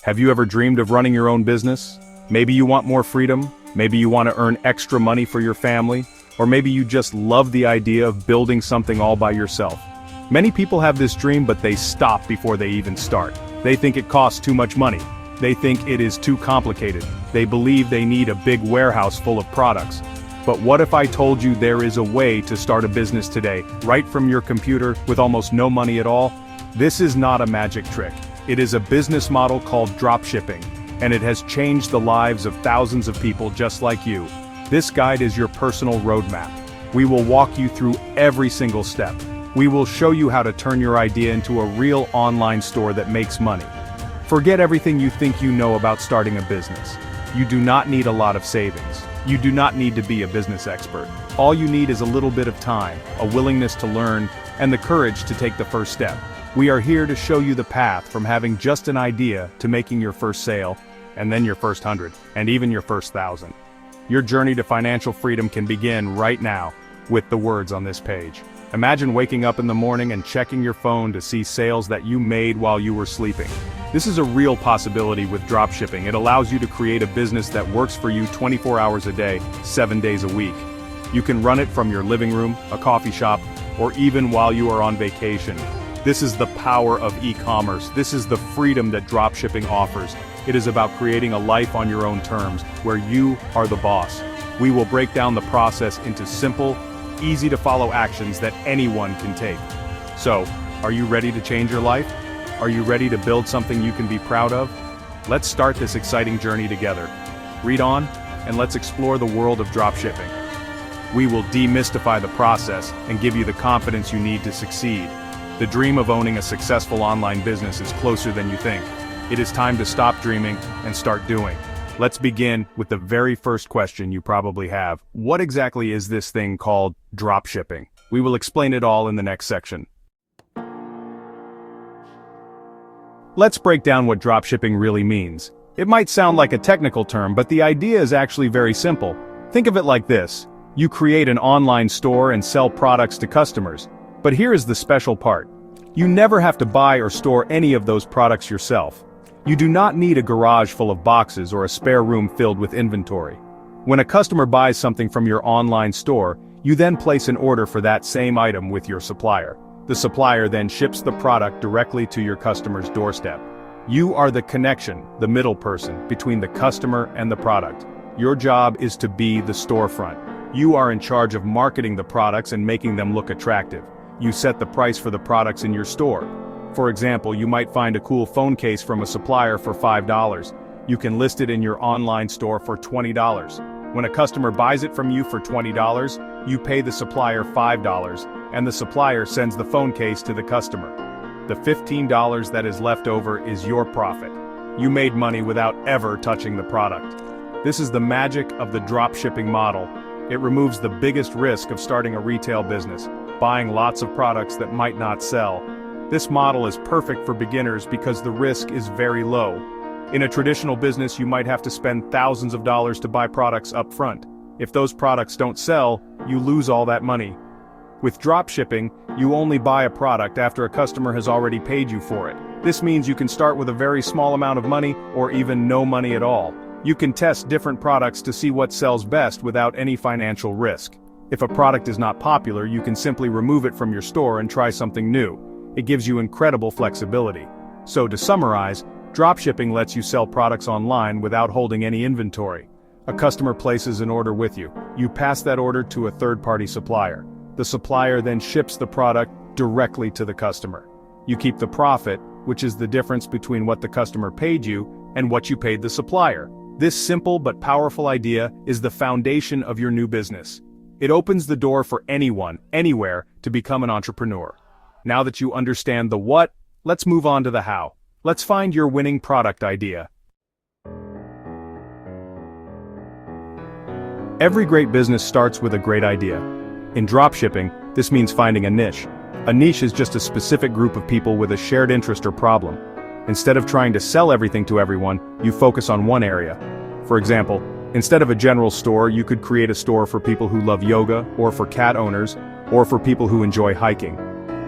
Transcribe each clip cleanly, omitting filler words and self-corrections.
Have you ever dreamed of running your own business? Maybe you want more freedom, maybe you want to earn extra money for your family, or maybe you just love the idea of building something all by yourself. Many people have this dream, but they stop before they even start. They think it costs too much money. They think it is too complicated. They believe they need a big warehouse full of products. But what if I told you there is a way to start a business today, right from your computer, with almost no money at all? This is not a magic trick. It is a business model called dropshipping, and it has changed the lives of thousands of people just like you. This guide is your personal roadmap. We will walk you through every single step. We will show you how to turn your idea into a real online store that makes money. Forget everything you think you know about starting a business. You do not need a lot of savings. You do not need to be a business expert. All you need is a little bit of time, a willingness to learn, and the courage to take the first step. We are here to show you the path from having just an idea to making your first sale, and then your first 100, and even your first 1,000. Your journey to financial freedom can begin right now with the words on this page. Imagine waking up in the morning and checking your phone to see sales that you made while you were sleeping. This is a real possibility with dropshipping. It allows you to create a business that works for you 24 hours a day, 7 days a week. You can run it from your living room, a coffee shop, or even while you are on vacation. This is the power of e-commerce. This is the freedom that dropshipping offers. It is about creating a life on your own terms, where you are the boss. We will break down the process into simple, easy-to-follow actions that anyone can take. So, are you ready to change your life? Are you ready to build something you can be proud of? Let's start this exciting journey together. Read on, and let's explore the world of dropshipping. We will demystify the process and give you the confidence you need to succeed. The dream of owning a successful online business is closer than you think. It is time to stop dreaming and start doing. Let's begin with the very first question you probably have. What exactly is this thing called dropshipping? We will explain it all in the next section. Let's break down what dropshipping really means. It might sound like a technical term, but the idea is actually very simple. Think of it like this. You create an online store and sell products to customers. But here is the special part. You never have to buy or store any of those products yourself. You do not need a garage full of boxes or a spare room filled with inventory. When a customer buys something from your online store, you then place an order for that same item with your supplier. The supplier then ships the product directly to your customer's doorstep. You are the connection, the middle person, between the customer and the product. Your job is to be the storefront. You are in charge of marketing the products and making them look attractive. You set the price for the products in your store. For example, you might find a cool phone case from a supplier for $5. You can list it in your online store for $20. When a customer buys it from you for $20, you pay the supplier $5, and the supplier sends the phone case to the customer. The $15 that is left over is your profit. You made money without ever touching the product. This is the magic of the dropshipping model. It removes the biggest risk of starting a retail business, buying lots of products that might not sell. This model is perfect for beginners because the risk is very low. In a traditional business, you might have to spend thousands of dollars to buy products up front. If those products don't sell, you lose all that money. With dropshipping, you only buy a product after a customer has already paid you for it. This means you can start with a very small amount of money or even no money at all. You can test different products to see what sells best without any financial risk. If a product is not popular, you can simply remove it from your store and try something new. It gives you incredible flexibility. So to summarize, dropshipping lets you sell products online without holding any inventory. A customer places an order with you. You pass that order to a third-party supplier. The supplier then ships the product directly to the customer. You keep the profit, which is the difference between what the customer paid you and what you paid the supplier. This simple but powerful idea is the foundation of your new business. It opens the door for anyone, anywhere, to become an entrepreneur. Now that you understand the what, let's move on to the how. Let's find your winning product idea. Every great business starts with a great idea. In dropshipping, this means finding a niche. A niche is just a specific group of people with a shared interest or problem. Instead of trying to sell everything to everyone, you focus on one area. For example, instead of a general store, you could create a store for people who love yoga, or for cat owners, or for people who enjoy hiking.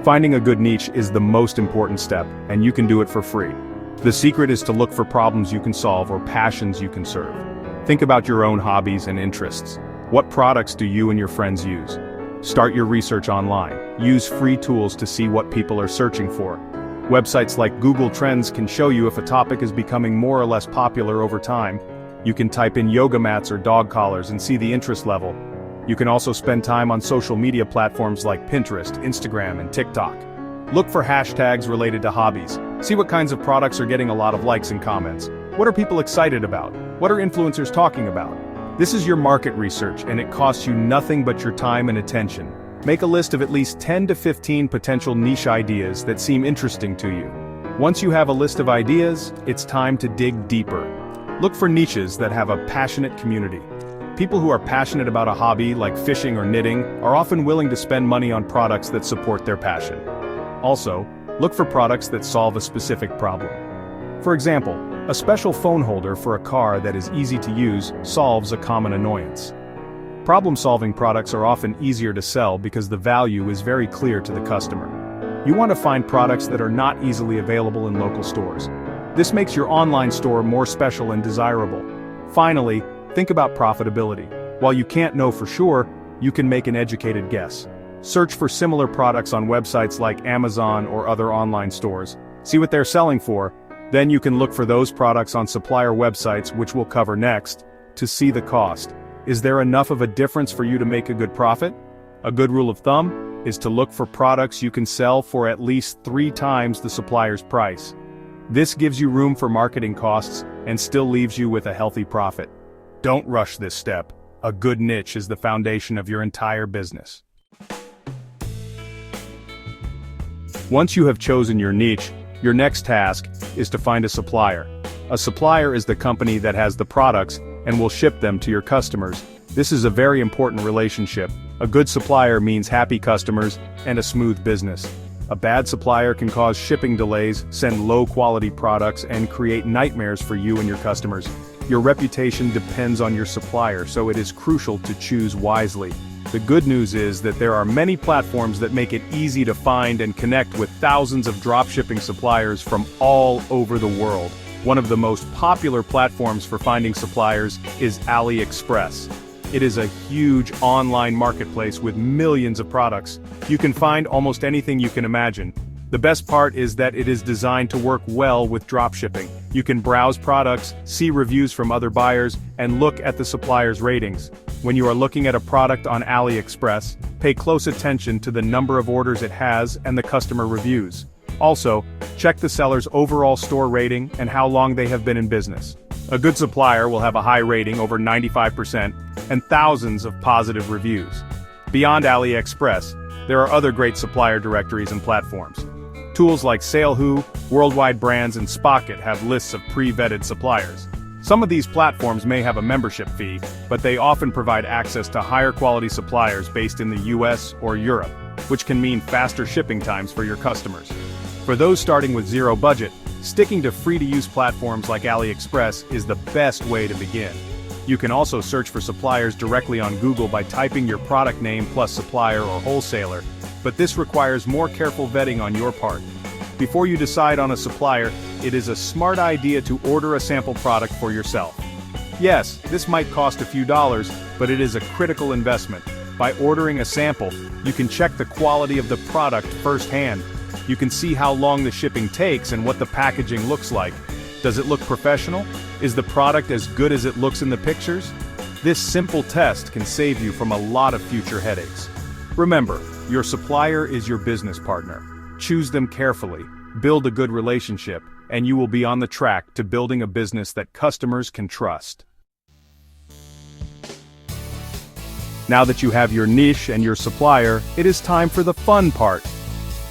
Finding a good niche is the most important step, and you can do it for free. The secret is to look for problems you can solve or passions you can serve. Think about your own hobbies and interests. What products do you and your friends use? Start your research online. Use free tools to see what people are searching for. Websites like Google Trends can show you if a topic is becoming more or less popular over time. You can type in yoga mats or dog collars and see the interest level. You can also spend time on social media platforms like Pinterest, Instagram, and TikTok. Look for hashtags related to hobbies. See what kinds of products are getting a lot of likes and comments. What are people excited about? What are influencers talking about? This is your market research, and it costs you nothing but your time and attention. Make a list of at least 10 to 15 potential niche ideas that seem interesting to you. Once you have a list of ideas, it's time to dig deeper. Look for niches that have a passionate community. People who are passionate about a hobby like fishing or knitting are often willing to spend money on products that support their passion. Also, look for products that solve a specific problem. For example, a special phone holder for a car that is easy to use solves a common annoyance. Problem-solving products are often easier to sell because the value is very clear to the customer. You want to find products that are not easily available in local stores. This makes your online store more special and desirable. Finally, think about profitability. While you can't know for sure, you can make an educated guess. Search for similar products on websites like Amazon or other online stores. See what they're selling for. Then you can look for those products on supplier websites, which we'll cover next, to see the cost. Is there enough of a difference for you to make a good profit? A good rule of thumb is to look for products you can sell for at least 3 times the supplier's price. This gives you room for marketing costs and still leaves you with a healthy profit. Don't rush this step. A good niche is the foundation of your entire business. Once you have chosen your niche, your next task is to find a supplier. A supplier is the company that has the products and will ship them to your customers. This is a very important relationship. A good supplier means happy customers and a smooth business. A bad supplier can cause shipping delays, send low-quality products, and create nightmares for you and your customers. Your reputation depends on your supplier, so it is crucial to choose wisely. The good news is that there are many platforms that make it easy to find and connect with thousands of dropshipping suppliers from all over the world. One of the most popular platforms for finding suppliers is AliExpress. It is a huge online marketplace with millions of products. You can find almost anything you can imagine. The best part is that it is designed to work well with dropshipping. You can browse products, see reviews from other buyers, and look at the supplier's ratings. When you are looking at a product on AliExpress, pay close attention to the number of orders it has and the customer reviews. Also, check the seller's overall store rating and how long they have been in business. A good supplier will have a high rating, over 95%, and thousands of positive reviews. Beyond AliExpress, there are other great supplier directories and platforms. Tools like SaleWho, Worldwide Brands, and Spocket have lists of pre-vetted suppliers. Some of these platforms may have a membership fee, but they often provide access to higher quality suppliers based in the US or Europe, which can mean faster shipping times for your customers. For those starting with zero budget, sticking to free-to-use platforms like AliExpress is the best way to begin. You can also search for suppliers directly on Google by typing your product name plus supplier or wholesaler, but this requires more careful vetting on your part. Before you decide on a supplier, it is a smart idea to order a sample product for yourself. Yes, this might cost a few dollars, but it is a critical investment. By ordering a sample, you can check the quality of the product firsthand. You can see how long the shipping takes and what the packaging looks like. Does it look professional? Is the product as good as it looks in the pictures? This simple test can save you from a lot of future headaches. Remember, your supplier is your business partner. Choose them carefully, build a good relationship, and you will be on the track to building a business that customers can trust. Now that you have your niche and your supplier, it is time for the fun part.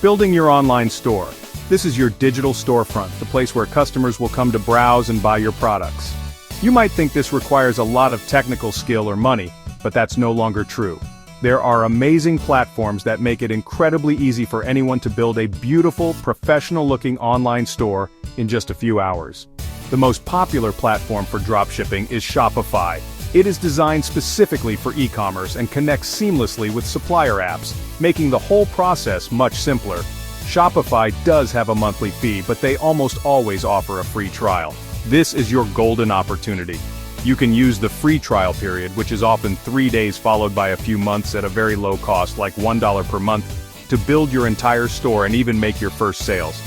Building your online store. This is your digital storefront, the place where customers will come to browse and buy your products. You might think this requires a lot of technical skill or money, but that's no longer true. There are amazing platforms that make it incredibly easy for anyone to build a beautiful, professional-looking online store in just a few hours. The most popular platform for dropshipping is Shopify. It is designed specifically for e-commerce and connects seamlessly with supplier apps, making the whole process much simpler. Shopify does have a monthly fee, but they almost always offer a free trial. This is your golden opportunity. You can use the free trial period, which is often 3 days followed by a few months at a very low cost, like $1 per month, to build your entire store and even make your first sales.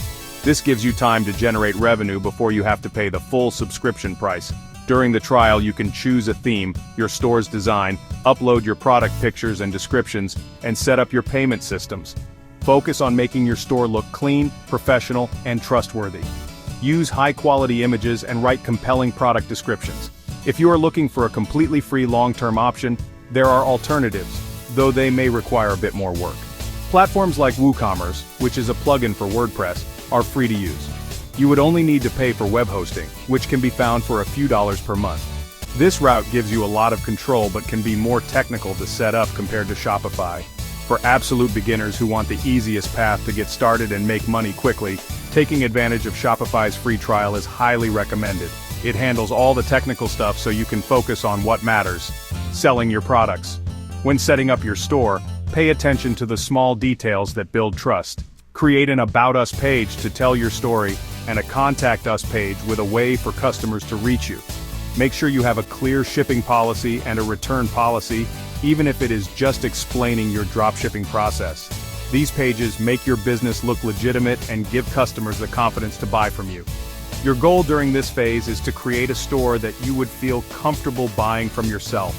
This gives you time to generate revenue before you have to pay the full subscription price. During the trial, you can choose a theme, your store's design, upload your product pictures and descriptions, and set up your payment systems. Focus on making your store look clean, professional, and trustworthy. Use high-quality images and write compelling product descriptions. If you are looking for a completely free long-term option, there are alternatives, though they may require a bit more work. Platforms like WooCommerce, which is a plugin for WordPress, are free to use. You would only need to pay for web hosting, which can be found for a few dollars per month. This route gives you a lot of control but can be more technical to set up compared to Shopify. For absolute beginners who want the easiest path to get started and make money quickly, taking advantage of Shopify's free trial is highly recommended. It handles all the technical stuff so you can focus on what matters: selling your products. When setting up your store, pay attention to the small details that build trust. Create an About Us page to tell your story, and a Contact Us page with a way for customers to reach you. Make sure you have a clear shipping policy and a return policy, even if it is just explaining your dropshipping process. These pages make your business look legitimate and give customers the confidence to buy from you. Your goal during this phase is to create a store that you would feel comfortable buying from yourself.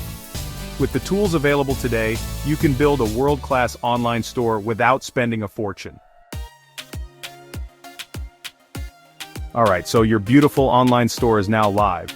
With the tools available today, you can build a world-class online store without spending a fortune. Alright, so your beautiful online store is now live.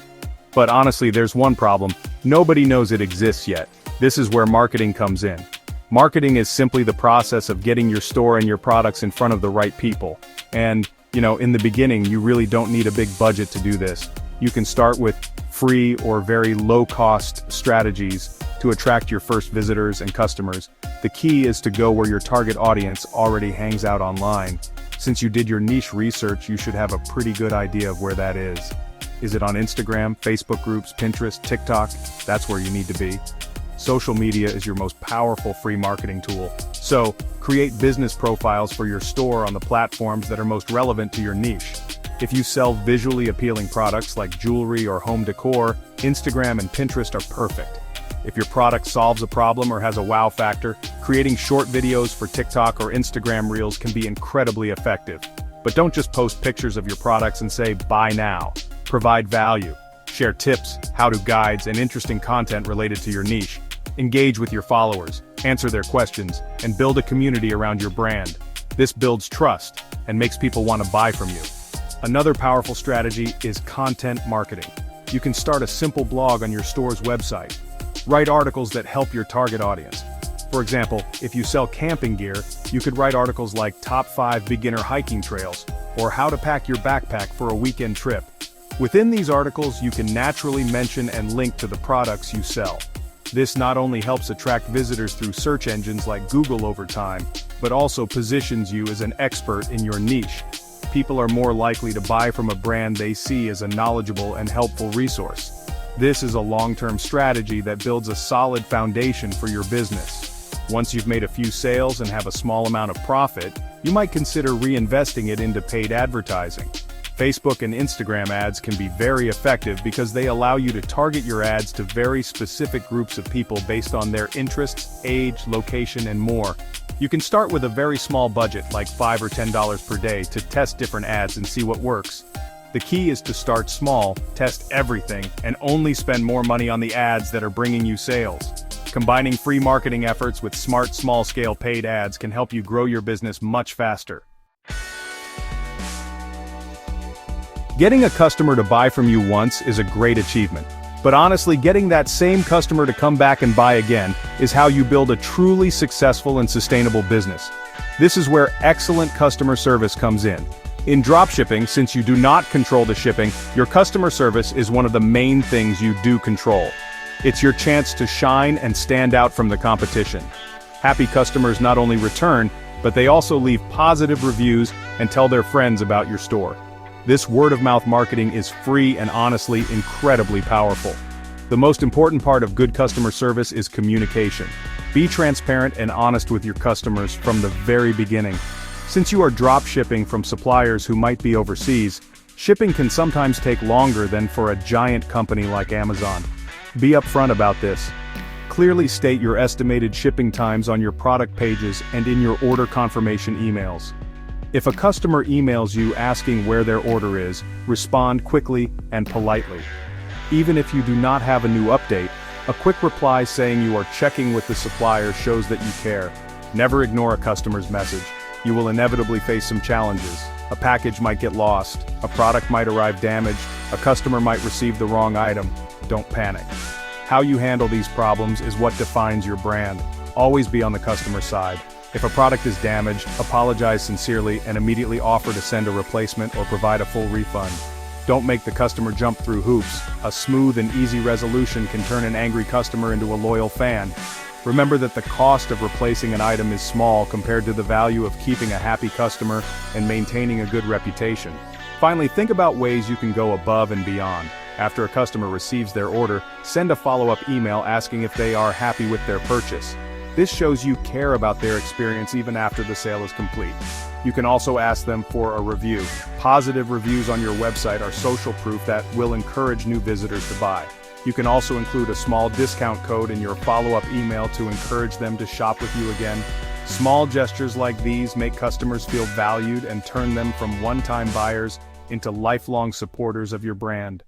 But honestly, there's one problem: nobody knows it exists yet. This is where marketing comes in. Marketing is simply the process of getting your store and your products in front of the right people. And, in the beginning, you really don't need a big budget to do this. You can start with free or very low-cost strategies to attract your first visitors and customers. The key is to go where your target audience already hangs out online. Since you did your niche research, you should have a pretty good idea of where that is. Is it on Instagram, Facebook groups, Pinterest, TikTok? That's where you need to be. Social media is your most powerful free marketing tool. So, create business profiles for your store on the platforms that are most relevant to your niche. If you sell visually appealing products like jewelry or home decor, Instagram and Pinterest are perfect. If your product solves a problem or has a wow factor, creating short videos for TikTok or Instagram Reels can be incredibly effective. But don't just post pictures of your products and say, "Buy now." Provide value. Share tips, how-to guides, and interesting content related to your niche. Engage with your followers, answer their questions, and build a community around your brand. This builds trust and makes people want to buy from you. Another powerful strategy is content marketing. You can start a simple blog on your store's website. Write articles that help your target audience. For example, if you sell camping gear, you could write articles like Top 5 Beginner Hiking Trails, or How to Pack Your Backpack for a Weekend Trip. Within these articles, you can naturally mention and link to the products you sell. This not only helps attract visitors through search engines like Google over time, but also positions you as an expert in your niche. People are more likely to buy from a brand they see as a knowledgeable and helpful resource. This is a long-term strategy that builds a solid foundation for your business. Once you've made a few sales and have a small amount of profit, you might consider reinvesting it into paid advertising. Facebook and Instagram ads can be very effective because they allow you to target your ads to very specific groups of people based on their interests, age, location, and more. You can start with a very small budget, like $5 or $10 per day, to test different ads and see what works. The key is to start small, test everything, and only spend more money on the ads that are bringing you sales. Combining free marketing efforts with smart, small-scale paid ads can help you grow your business much faster. Getting a customer to buy from you once is a great achievement. But honestly, getting that same customer to come back and buy again is how you build a truly successful and sustainable business. This is where excellent customer service comes in. In dropshipping, since you do not control the shipping, your customer service is one of the main things you do control. It's your chance to shine and stand out from the competition. Happy customers not only return, but they also leave positive reviews and tell their friends about your store. This word-of-mouth marketing is free and honestly incredibly powerful. The most important part of good customer service is communication. Be transparent and honest with your customers from the very beginning. Since you are drop shipping from suppliers who might be overseas, shipping can sometimes take longer than for a giant company like Amazon. Be upfront about this. Clearly state your estimated shipping times on your product pages and in your order confirmation emails. If a customer emails you asking where their order is, respond quickly and politely. Even if you do not have a new update, a quick reply saying you are checking with the supplier shows that you care. Never ignore a customer's message. You will inevitably face some challenges. A package might get lost, a product might arrive damaged, a customer might receive the wrong item. Don't panic. How you handle these problems is what defines your brand. Always be on the customer side. If a product is damaged, apologize sincerely and immediately offer to send a replacement or provide a full refund. Don't make the customer jump through hoops. A smooth and easy resolution can turn an angry customer into a loyal fan. Remember that the cost of replacing an item is small compared to the value of keeping a happy customer and maintaining a good reputation. Finally, think about ways you can go above and beyond. After a customer receives their order, send a follow-up email asking if they are happy with their purchase. This shows you care about their experience even after the sale is complete. You can also ask them for a review. Positive reviews on your website are social proof that will encourage new visitors to buy. You can also include a small discount code in your follow-up email to encourage them to shop with you again. Small gestures like these make customers feel valued and turn them from one-time buyers into lifelong supporters of your brand.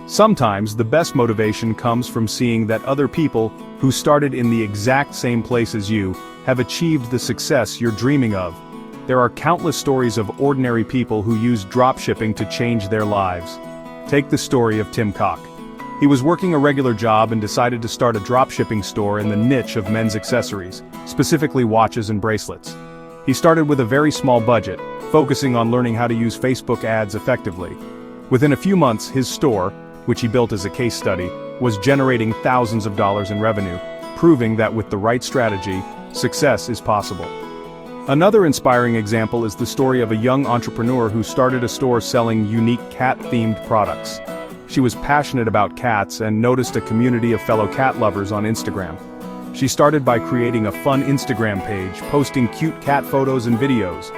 Sometimes the best motivation comes from seeing that other people who started in the exact same place as you have achieved the success you're dreaming of. There are countless stories of ordinary people who use dropshipping to change their lives. Take the story of Tim Cock. He was working a regular job and decided to start a dropshipping store in the niche of men's accessories, specifically watches and bracelets. He started with a very small budget, focusing on learning how to use Facebook ads effectively. Within a few months, his store, which he built as a case study, was generating thousands of dollars in revenue, proving that with the right strategy, success is possible. Another inspiring example is the story of a young entrepreneur who started a store selling unique cat-themed products. She was passionate about cats and noticed a community of fellow cat lovers on Instagram. She started by creating a fun Instagram page, posting cute cat photos and videos.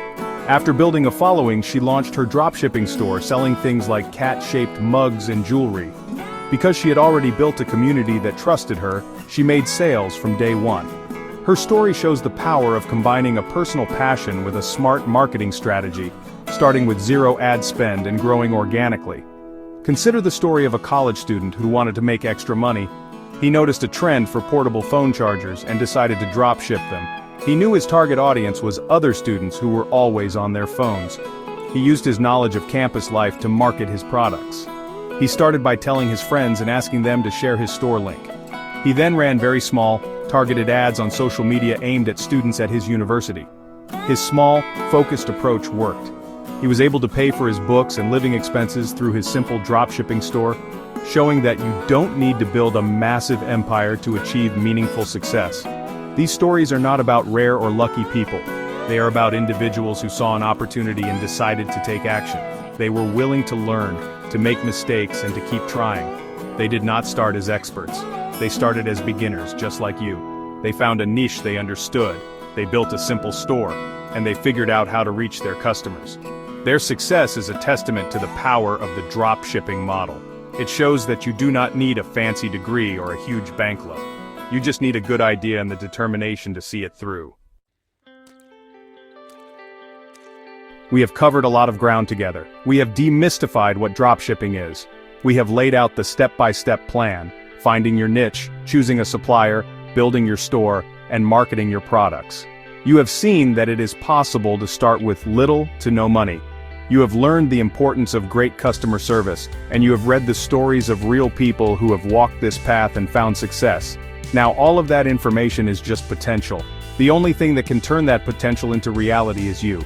After building a following, she launched her dropshipping store selling things like cat-shaped mugs and jewelry. Because she had already built a community that trusted her, she made sales from day one. Her story shows the power of combining a personal passion with a smart marketing strategy, starting with zero ad spend and growing organically. Consider the story of a college student who wanted to make extra money. He noticed a trend for portable phone chargers and decided to drop ship them. He knew his target audience was other students who were always on their phones. He used his knowledge of campus life to market his products. He started by telling his friends and asking them to share his store link. He then ran very small, targeted ads on social media aimed at students at his university. His small, focused approach worked. He was able to pay for his books and living expenses through his simple dropshipping store, showing that you don't need to build a massive empire to achieve meaningful success. These stories are not about rare or lucky people. They are about individuals who saw an opportunity and decided to take action. They were willing to learn, to make mistakes, and to keep trying. They did not start as experts. They started as beginners, just like you. They found a niche they understood. They built a simple store, and they figured out how to reach their customers. Their success is a testament to the power of the dropshipping model. It shows that you do not need a fancy degree or a huge bank loan. You just need a good idea and the determination to see it through. We have covered a lot of ground together. We have demystified what dropshipping is. We have laid out the step-by-step plan, finding your niche, choosing a supplier, building your store, and marketing your products. You have seen that it is possible to start with little to no money. You have learned the importance of great customer service, and you have read the stories of real people who have walked this path and found success. Now all of that information is just potential. The only thing that can turn that potential into reality is you.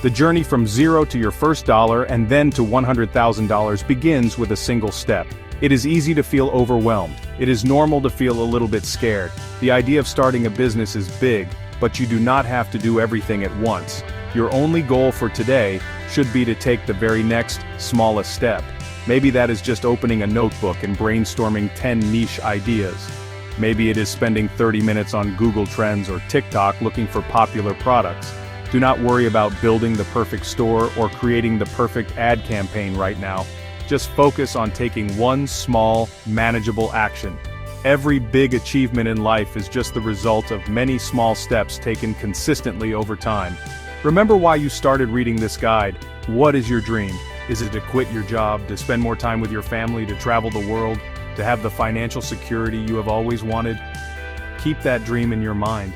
The journey from zero to your first dollar and then to $100,000 begins with a single step. It is easy to feel overwhelmed. It is normal to feel a little bit scared. The idea of starting a business is big, but you do not have to do everything at once. Your only goal for today should be to take the very next, smallest step. Maybe that is just opening a notebook and brainstorming 10 niche ideas. Maybe it is spending 30 minutes on Google Trends or TikTok looking for popular products. Do not worry about building the perfect store or creating the perfect ad campaign right now. Just focus on taking one small, manageable action. Every big achievement in life is just the result of many small steps taken consistently over time. Remember why you started reading this guide. What is your dream? Is it to quit your job, to spend more time with your family, to travel the world, to have the financial security you have always wanted? Keep that dream in your mind.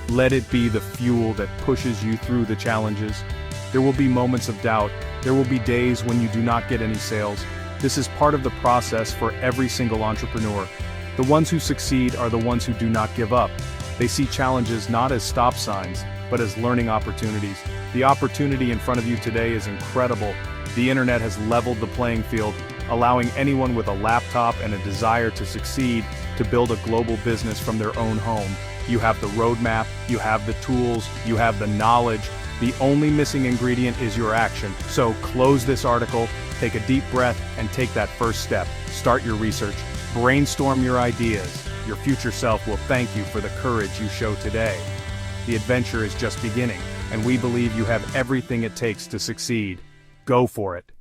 Let it be the fuel that pushes you through the challenges. There will be moments of doubt. There will be days when you do not get any sales. This is part of the process for every single entrepreneur. The ones who succeed are the ones who do not give up. They see challenges not as stop signs, but as learning opportunities. The opportunity in front of you today is incredible. The internet has leveled the playing field, allowing anyone with a laptop and a desire to succeed to build a global business from their own home. You have the roadmap, you have the tools, you have the knowledge. The only missing ingredient is your action. So close this article, take a deep breath, and take that first step. Start your research. Brainstorm your ideas. Your future self will thank you for the courage you show today. The adventure is just beginning, and we believe you have everything it takes to succeed. Go for it.